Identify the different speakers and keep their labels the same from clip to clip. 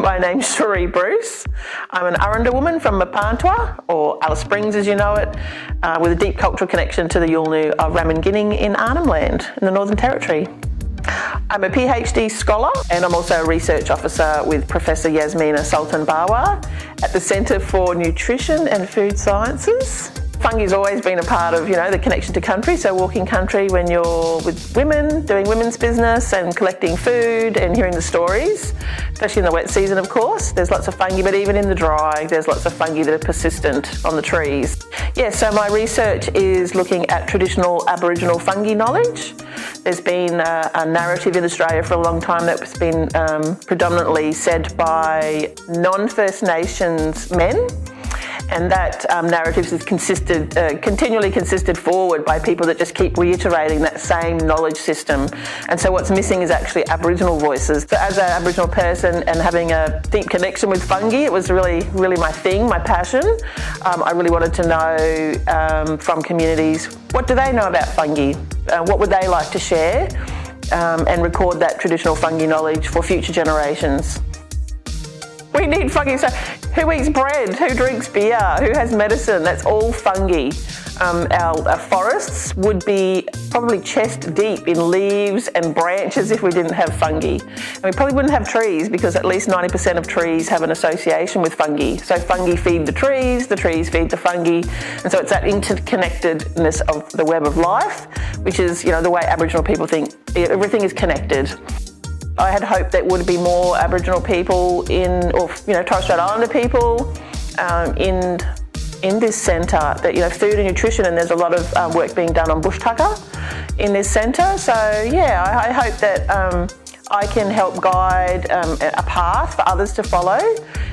Speaker 1: My name's Sherie Bruce. I'm an Arrernte woman from Mparntwe, or Alice Springs as you know it, with a deep cultural connection to the Yolngu of Ramingining in Arnhem Land in the Northern Territory. I'm a PhD scholar and I'm also a research officer with Professor Yasmina Sultan Bawa at the Centre for Nutrition and Food Sciences. Fungi's always been a part of, the connection to country, so walking country when you're with women, doing women's business and collecting food and hearing the stories, especially in the wet season of course. There's lots of fungi, but even in the dry, there's lots of fungi that are persistent on the trees. So my research is looking at traditional Aboriginal fungi knowledge. There's been a narrative in Australia for a long time that's been predominantly said by non-First Nations men. And that narrative has continually consisted forward by people that just keep reiterating that same knowledge system. And so what's missing is actually Aboriginal voices. So as an Aboriginal person and having a deep connection with fungi, it was really, really my thing, my passion. I really wanted to know from communities, what do they know about fungi? What would they like to share? And record that traditional fungi knowledge for future generations. We need fungi. So who eats bread? Who drinks beer? Who has medicine? That's all fungi. Our forests would be probably chest deep in leaves and branches if we didn't have fungi. And we probably wouldn't have trees because at least 90% of trees have an association with fungi. So fungi feed the trees feed the fungi. And so it's that interconnectedness of the web of life, which is, the way Aboriginal people think everything is connected. I had hoped there would be more Aboriginal people Torres Strait Islander people in this centre, that food and nutrition, and there's a lot of work being done on bush tucker in this centre. So I hope that I can help guide a path for others to follow,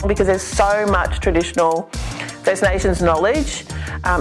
Speaker 1: because there's so much traditional First Nations knowledge,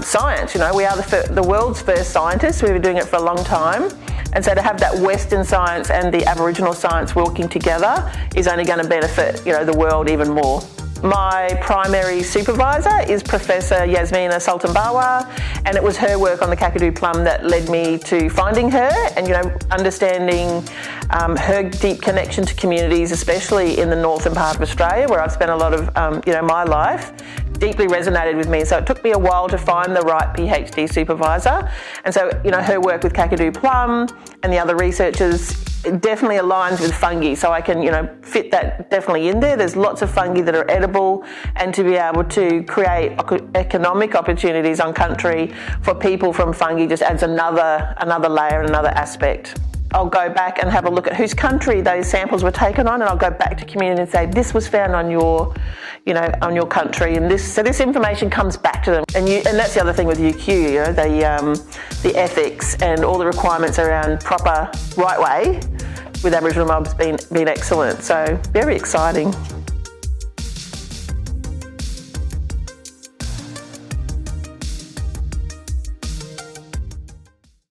Speaker 1: science. We are the world's first scientists. We've been doing it for a long time. And so to have that Western science and the Aboriginal science working together is only going to benefit, the world even more. My primary supervisor is Professor Yasmina Sultan Bawa, and it was her work on the Kakadu plum that led me to finding her and, understanding her deep connection to communities, especially in the northern part of Australia, where I've spent a lot of, my life, deeply resonated with me. So it took me a while to find the right PhD supervisor. And so, her work with Kakadu plum and the other researchers definitely aligns with fungi. So I can, fit that definitely in there. There's lots of fungi that are edible, and to be able to create economic opportunities on country for people from fungi just adds another layer and another aspect. I'll go back and have a look at whose country those samples were taken on, and I'll go back to community and say, this was found on your, on your country, and this information comes back to them. And that's the other thing with UQ, the ethics and all the requirements around proper right way with Aboriginal mobs been excellent. So very exciting.